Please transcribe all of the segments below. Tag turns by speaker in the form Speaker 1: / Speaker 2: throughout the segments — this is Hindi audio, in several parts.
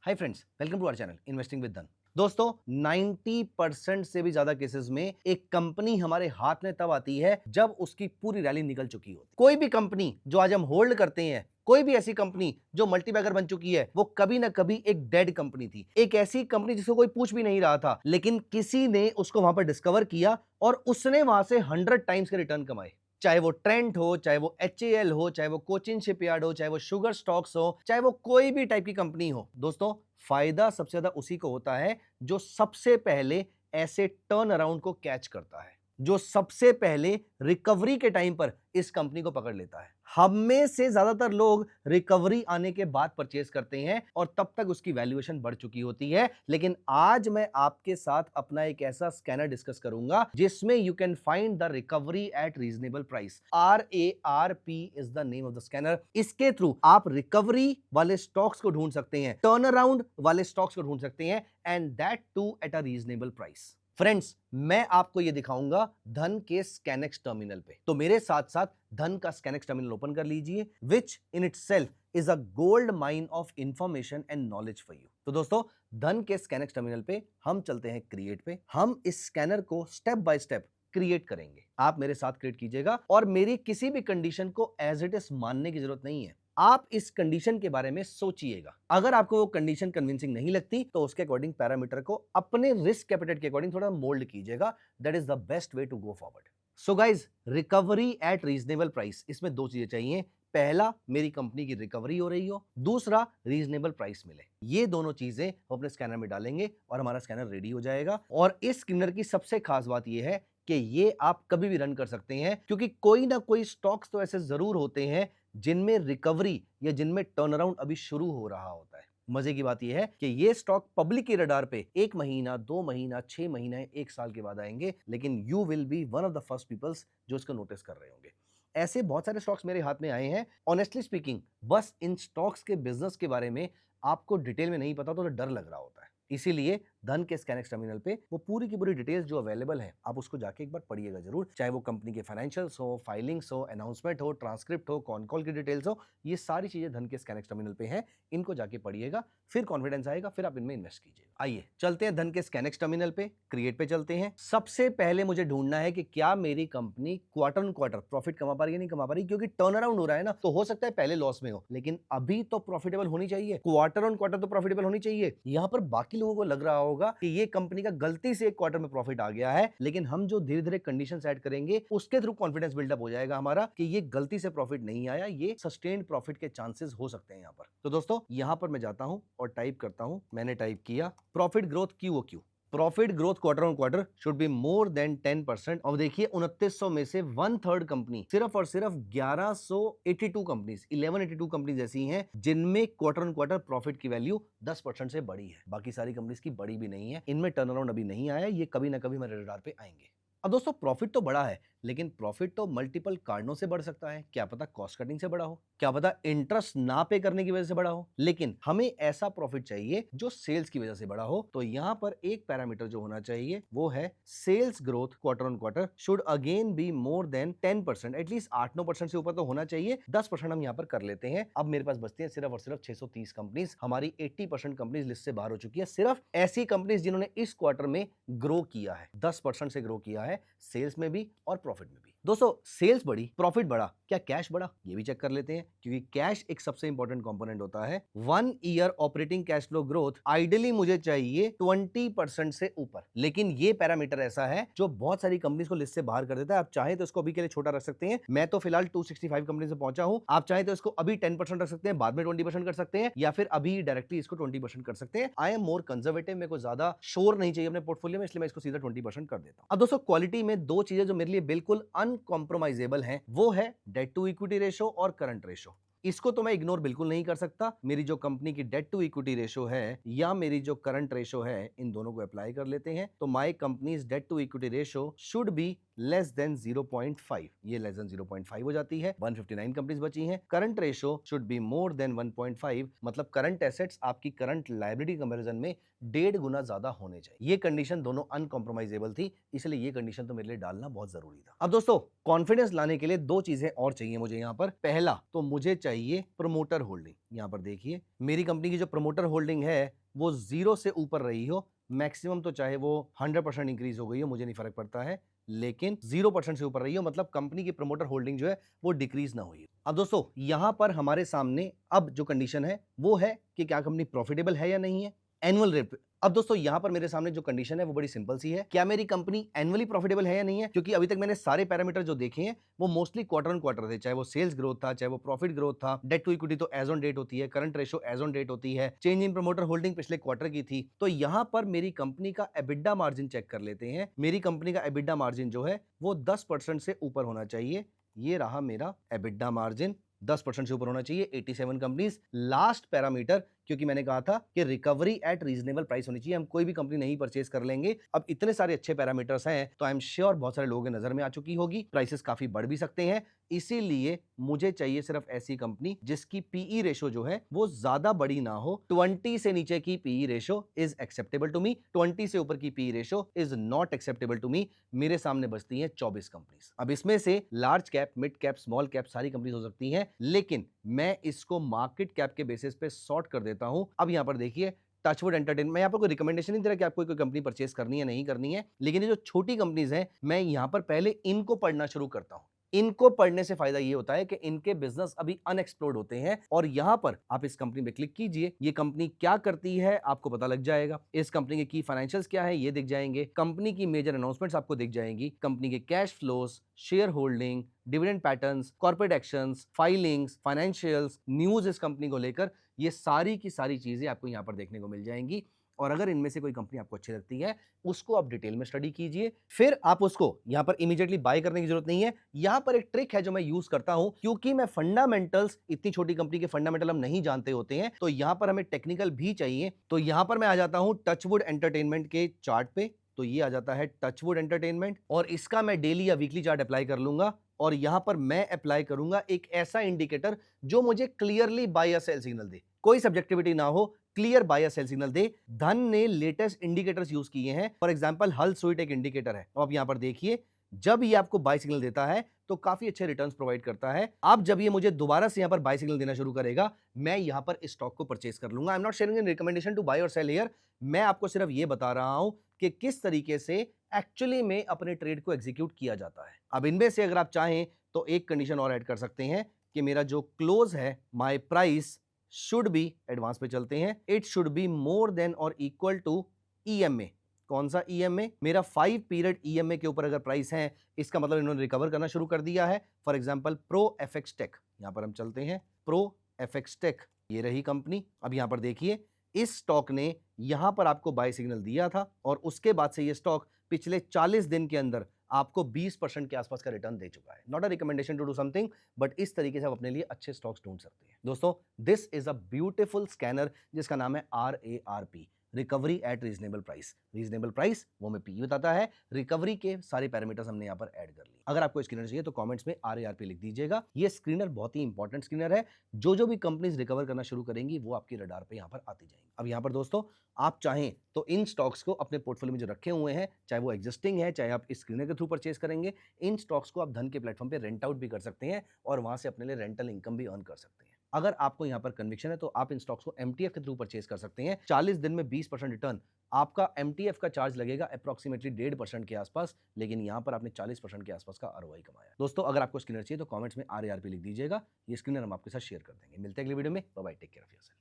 Speaker 1: Hi friends, welcome to our channel investing with Dhan. दोस्तों 90% से भी ज्यादा केसेस में एक कंपनी हमारे हाथ में तब आती है जब उसकी पूरी रैली निकल चुकी होती है। कोई भी कंपनी जो आज हम होल्ड करते हैं, कोई भी ऐसी कंपनी जो मल्टीबैगर बन चुकी है, वो कभी ना कभी एक डेड कंपनी थी। एक ऐसी कंपनी जिसको कोई पूछ भी नहीं रहा था, लेकिन किसी ने उसको वहां पर डिस्कवर किया और उसने वहां से 100 टाइम्स के रिटर्न कमाए। चाहे वो ट्रेंट हो, चाहे वो HAL हो, चाहे वो कोचिन शिपयार्ड हो, चाहे वो शुगर स्टॉक्स हो, चाहे वो कोई भी टाइप की कंपनी हो। दोस्तों फायदा सबसे ज्यादा उसी को होता है जो सबसे पहले ऐसे टर्न अराउंड को कैच करता है, जो सबसे पहले रिकवरी के टाइम पर इस कंपनी को पकड़ लेता है। हम में से ज्यादातर लोग रिकवरी आने के बाद परचेज करते हैं और तब तक उसकी वैल्यूएशन बढ़ चुकी होती है। लेकिन आज मैं आपके साथ अपना एक ऐसा स्कैनर डिस्कस करूंगा जिसमें you can find the recovery at reasonable price. RARP is the name of the scanner. इसके थ्रू आप रिकवरी वाले स्टॉक्स को ढूंढ सकते हैं, टर्न अराउंड वाले स्टॉक्स को ढूंढ सकते हैं, and that too at a reasonable price. Friends, मैं आपको यह दिखाऊंगा धन के स्कैनेक्स टर्मिनल पे। तो मेरे साथ साथ धन का स्कैनेक्स टर्मिनल ओपन कर लीजिए, which in itself is a gold mine of information and knowledge for you. तो दोस्तों धन के स्कैनेक्स टर्मिनल पे हम चलते हैं क्रिएट पे। हम इस स्कैनर को स्टेप बाय स्टेप क्रिएट करेंगे। आप मेरे साथ क्रिएट कीजिएगा और मेरी किसी भी कंडीशन को एज इट इज मानने की जरूरत नहीं है। आप इस कंडीशन के बारे में सोचिएगा। अगर आपको वो कंडीशन कन्विंसिंग नहीं लगती तो उसके अकॉर्डिंग पैरामीटर को अपने रिस्क कैपिटल के अकॉर्डिंग थोड़ा मोल्ड कीजिएगा। That is the best way to go forward. So guys, recovery at reasonable price, इसमें दो चीजें चाहिए। पहला, मेरी कंपनी की रिकवरी हो रही हो, दूसरा रीजनेबल प्राइस मिले। ये दोनों चीजें हम अपने स्कैनर में डालेंगे और हमारा स्कैनर रेडी हो जाएगा। और इस स्कैनर की सबसे खास बात यह है कि ये आप कभी भी रन कर सकते हैं, क्योंकि कोई ना कोई स्टॉक्स तो ऐसे जरूर होते हैं जिनमें रिकवरी या जिनमें टर्न अराउंड अभी शुरू हो रहा होता है। मजे की बात यह है कि ये स्टॉक पब्लिक के रडार पे 1 महीना, 2 महीना, 6 महीने, 1 साल के बाद आएंगे, लेकिन you will be one of the first peoples जो इसको नोटिस कर रहे होंगे। ऐसे बहुत सारे स्टॉक्स मेरे हाथ में आए हैं। ऑनेस्टली स्पीकिंग, बस इन स्टॉक्स के बिजनेस के बारे में आपको डिटेल में नहीं पता तो डर लग रहा होता है। इसीलिए धन के स्कैनेक्स टर्मिनल पे वो पूरी की पूरी डिटेल्स जो अवेलेबल है, आप उसको जाके एक बार पढ़िएगा जरूर। चाहे वो कंपनी के फाइनेंशियल्स हो, फाइलिंग्स हो, अनाउंसमेंट हो, ट्रांसक्रिप्ट हो, कॉन कॉल की डिटेल्स हो, ये सारी चीजें धन के स्कैनेक्स टर्मिनल पे हैं। इनको जाके पढ़िएगा, फिर कॉन्फिडेंस आएगा, फिर आप इनमें इन्वेस्ट कीजिएगा। आइए चलते हैं धन के स्कैनेक्स टर्मिनल पे, क्रिएट पे चलते हैं। सबसे पहले मुझे ढूंढना है कि क्या मेरी company quarter on quarter profit कमा पा रही है, नहीं कमा पा रही। क्योंकि टर्न अराउंड हो रहा है ना, तो हो सकता है पहले लॉस में हो, लेकिन अभी तो प्रॉफिटेबल होनी चाहिए। क्वार्टर ऑन क्वार्टर तो प्रॉफिटेबल होनी चाहिए। यहां पर बाकी लोगों को लग रहा होगा कि ये कंपनी का गलती से एक क्वार्टर में प्रॉफिट आ गया है, लेकिन हम जो धीरे धीरे कंडीशन ऐड करेंगे उसके थ्रू कॉन्फिडेंस बिल्डअप हो जाएगा हमारा कि ये गलती से प्रॉफिट नहीं आया, ये सस्टेन्ड प्रॉफिट के चांसेस हो सकते हैं यहां पर। तो दोस्तों यहां पर मैं जाता हूं और टाइप करता हूं, मैंने टाइप किया profit growth QOQ। Profit growth quarter on quarter should be more than 10%। अब देखिए 2900 में से 1/3 कंपनी, सिर्फ और सिर्फ 1182 कंपनीज, 1182 कंपनीज ऐसी हैं जिनमें क्वार्टर ऑन क्वार्टर प्रॉफिट की वैल्यू 10% से बड़ी है। बाकी सारी कंपनीज की बड़ी भी नहीं है। इनमें टर्न अराउंड अभी नहीं आया, ये कभी ना कभी मेरे रडार पे आएंगे। अब दोस्तों प्रॉफिट तो बड़ा है, लेकिन प्रॉफिट तो मल्टीपल कारणों से बढ़ सकता है। क्या पता कॉस्ट कटिंग से बड़ा हो, क्या पता इंटरेस्ट ना पे करने की वजह से बड़ा हो, लेकिन हमें ऐसा प्रॉफिट चाहिए जो सेल्स की वजह से बड़ा हो। तो यहां पर एक पैरामीटर जो होना चाहिए वो है sales growth quarter on quarter should again be more than 10%। At least 8-9% से ऊपर तो होना चाहिए। 10% हम यहां पर कर लेते हैं। अब मेरे पास बचती है सिर्फ और सिर्फ 630 कंपनीज। हमारी 80% कंपनीज लिस्ट से बाहर हो चुकी है। सिर्फ ऐसी कंपनीज जिन्होंने इस क्वार्टर में ग्रो किया है, 10% से ग्रो किया है, सेल्स में भी और प्रॉफिट में भी। दोस्तों सेल्स बढ़ी, प्रॉफिट बढ़ा, क्या कैश बढ़ा? ये भी चेक कर लेते हैं, क्योंकि कैश एक सबसे इंपॉर्टेंट कंपोनेंट होता है। 1 year operating cash flow growth ideally मुझे चाहिए 20% से ऊपर, लेकिन ये पैरामीटर ऐसा है जो बहुत सारी कंपनीज को लिस्ट से बाहर कर देता है। आप चाहे तो इसको अभी के लिए छोटा रख सकते हैं। मैं तो फिलहाल 265 कंपनी से पहुंचा हूं। आप चाहे तो इसको अभी 10% रख सकते हैं, बाद में 20% कर सकते हैं, या फिर अभी डायरेक्टली इसको 20% कर सकते हैं। आई एम मोर कंजर्वेटिव, मेरे को ज्यादा शोर नहीं चाहिए अपने पोर्टफोलियो में, इसलिए मैं इसको सीधा 20% कर देता हूं। अब दोस्तों क्वालिटी में दो चीजें जो मेरे लिए बिल्कुल अनकॉम्प्रोमाइजेबल हैं, वो है डेट टू इक्विटी रेशो और करंट रेशो। इसको तो मैं इग्नोर बिल्कुल नहीं कर सकता। मेरी जो कंपनी की डेट टू इक्विटी रेशो है या मेरी जो करंट रेशो है, इन दोनों को अप्लाई कर लेते हैं। तो my companies debt to equity ratio should be less than 0.5, ये लेस देन 0.5 हो जाती है। 159 कंपनीज बची हैं। Current ratio should B more then 1.5, मतलब करंट एसेट्स आपकी करंट लायबिलिटी कंपैरिजन में 1.5 गुना ज्यादा होने चाहिए। ये कंडीशन दोनों अनकॉम्प्रोमाइजेबल थी, इसलिए ये कंडीशन तो मेरे लिए डालना बहुत जरूरी था। अब दोस्तों, कॉन्फिडेंस लाने के लिए दो चीजें और चाहिए मुझे यहाँ पर। पहला तो मुझे चाहिए प्रमोटर होल्डिंग। यहाँ पर देखिए मेरी कंपनी की जो प्रमोटर होल्डिंग है वो 0 से ऊपर रही हो, मैक्सिमम तो चाहे वो 100% इंक्रीज हो गई हो, मुझे नहीं फर्क पड़ता है, लेकिन 0% से ऊपर रही हो, मतलब कंपनी की प्रमोटर होल्डिंग जो है वो डिक्रीज ना हुई। अब दोस्तों यहां पर हमारे सामने अब जो कंडीशन है वो है कि क्या कंपनी प्रॉफिटेबल है या नहीं है, एनुअल रेट। अब दोस्तों यहां पर मेरे सामने जो कंडीशन है वो बड़ी सिंपल सी है, क्या मेरी कंपनी एनुअली प्रॉफिटेबल है या नहीं है, क्योंकि अभी तक मैंने सारे पैरामीटर जो देखे हैं वो मोस्टली क्वार्टर ऑन क्वार्टर थे, चाहे वो सेल्स ग्रोथ था, चाहे वो प्रॉफिट ग्रोथ था, डेट टू इक्विटी तो एज ऑन डेट होती है, current ratio as on date होती है, चेंज इन प्रमोटर होल्डिंग पिछले क्वार्टर की थी। तो यहां पर मेरी कंपनी का एबिडा मार्जिन चेक कर लेते हैं। मेरी कंपनी का एबिडा मार्जिन जो है वो 10% से ऊपर होना चाहिए। ये रहा मेरा एबिडा मार्जिन, 10% से ऊपर होना चाहिए। 87 कंपनीज। लास्ट पैरामीटर, क्योंकि मैंने कहा था कि रिकवरी एट रीजनेबल प्राइस होनी चाहिए, हम कोई भी कंपनी नहीं परचेज कर लेंगे। अब इतने सारे अच्छे पैरामीटर्स हैं तो आई एम श्योर बहुत सारे लोगों के नजर में आ चुकी होगी, प्राइसेस काफी बढ़ भी सकते हैं, इसीलिए मुझे चाहिए सिर्फ ऐसी कंपनी जिसकी पीई रेशो जो है वो ज्यादा बड़ी ना हो। 20 से नीचे की PE ratio is acceptable to me, 20 से ऊपर की PE ratio is not acceptable to me. मेरे सामने बचती हैं 24 कंपनीज। अब इसमें से large cap, mid cap, small cap सारी कंपनीज हो सकती हैं, लेकिन मैं इसको मार्केट कैप के बेसिस पे सॉर्ट कर देता हूं। अब यहां पर देखिए टचवुड एंटरटेनमेंट, मैं यहाँ पर कोई रिकमेंडेशन नहीं दे रहा कि आपको कोई कंपनी परचेज करनी है नहीं करनी है, लेकिन ये जो छोटी कंपनीज हैं मैं यहां पर पहले इनको पढ़ना शुरू करता हूं। इनको पढ़ने से फायदा ये होता है कि इनके बिजनेस अभी अनएक्सप्लोर्ड होते हैं, और यहां पर आप इस कंपनी पे क्लिक कीजिए, ये कंपनी क्या करती है आपको पता लग जाएगा, इस कंपनी के की फाइनेंशियल्स क्या है ये दिख जाएंगे, कंपनी की मेजर अनाउंसमेंट्स आपको दिख जाएंगी, कंपनी के cash flows, share holding, dividend patterns, corporate actions, filings, financials, news इस कंपनी को लेकर, ये सारी की सारी चीजें आपको यहां पर देखने को मिल जाएंगी। और अगर इनमें से कोई कंपनी आपको अच्छी लगती है उसको आप डिटेल में स्टडी कीजिए, फिर आप उसको यहां पर इमीडिएटली बाय करने की जरूरत नहीं है। यहां पर एक ट्रिक है जो मैं यूज करता हूं, क्योंकि मैं फंडामेंटल्स, इतनी छोटी कंपनी के फंडामेंटल हम नहीं जानते होते हैं, तो यहां पर हमें टेक्निकल भी चाहिए। तो यहां पर मैं आ जाता हूं टचवुड एंटरटेनमेंट के चार्ट पे, तो ये आ जाता है टचवुड एंटरटेनमेंट, और इसका मैं डेली या वीकली चार्ट अप्लाई कर लूंगा, और यहां पर मैं अप्लाई करूंगा एक ऐसा इंडिकेटर जो मुझे क्लियरली बाय या सेल सिग्नल दे, कोई सब्जेक्टिविटी ना हो, क्लियर बाय या सेल सिग्नल दे। धन ने लेटेस्ट इंडिकेटर्स यूज किए हैं, फॉर एग्जांपल हल स्वीट एक इंडिकेटर है, तो आप यहां पर देखिए जब ये आपको बाय सिग्नल देता है तो काफी अच्छे रिटर्न्स प्रोवाइड करता है। अब जब ये मुझे दोबारा से यहां पर बाय सिग्नल देना शुरू करेगा, मैं यहां पर स्टॉक को परचेज कर लूंगा। I am not sharing any recommendation to buy और सेल हियर, मैं आपको सिर्फ ये बता रहा हूं कि किस तरीके से एक्चुअली में अपने ट्रेड को एग्जीक्यूट किया जाता है। अब इनमें से अगर आप चाहें तो एक कंडीशन और ऐड कर सकते हैं कि मेरा जो क्लोज है, my price should be, advance पे चलते हैं, it should be more then और इक्वल टू ईएमए। कौन सा ईएमए? मेरा 5 पीरियड ईएमए के ऊपर अगर प्राइस है, इसका मतलब इन्होंने रिकवर करना शुरू कर दिया है। For example pro FX tech, यहां पर हम चलते हैं, प्रो एफएक्स टेक, ये रही कंपनी। अब यहां पर देखिए इस स्टॉक ने यहां पर आपको बाय सिग्नल दिया था, और उसके बाद से ये स्टॉक पिछले 40 दिन के अंदर आपको 20% के आसपास का रिटर्न दे चुका है। Not a recommendation to do something, but इस तरीके से आप अपने लिए अच्छे स्टॉक्स ढूंढ सकते हैं। दोस्तों this is a beautiful scanner जिसका नाम है RARP, recovery at reasonable price. Reasonable price वो में पी बताता है, रिकवरी के सारे पैरामीटर्स हमने यहाँ पर ऐड कर लिए। अगर आपको स्क्रीनर चाहिए तो कमेंट्स में RARP लिख दीजिएगा। ये स्क्रीनर बहुत ही इंपॉर्टेंट स्क्रीनर है, जो भी कंपनीज रिकवर करना शुरू करेंगी वो आपकी रडार पे यहाँ पर आती जाएंगी। अब यहाँ पर दोस्तों आप चाहें तो इन स्टॉक्स को अपने पोर्टफोलियो में जो रखे हुए हैं, चाहे वो एग्जिस्टिंग है, चाहे आप इस स्क्रीनर के थ्रू परचेज करेंगे, इन स्टॉक्स को आप धन के प्लेटफॉर्म पे रेंट आउट भी कर सकते हैं और वहां से अपने लिए रेंटल इनकम भी अर्न कर सकते हैं। अगर आपको यहां पर कन्विक्शन है तो आप इन स्टॉक्स को MTF के थ्रू परचेज कर सकते हैं। 40 दिन में 20% रिटर्न, आपका MTF का चार्ज लगेगा अप्रॉक्सीमेटली 1.5% के आसपास, लेकिन यहां पर आपने 40% के आसपास का ROI कमाया। दोस्तों अगर आपको स्क्रीनर चाहिए तो कमेंट्स में RARP लिख दीजिएगा, ये स्क्रीनर हम आपके साथ शेयर कर देंगे। मिलते हैं अगली वीडियो में, bye bye, take care of yourself.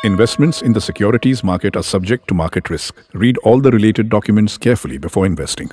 Speaker 2: Investments in the securities market are subject to market risk. Read all the related documents carefully before investing.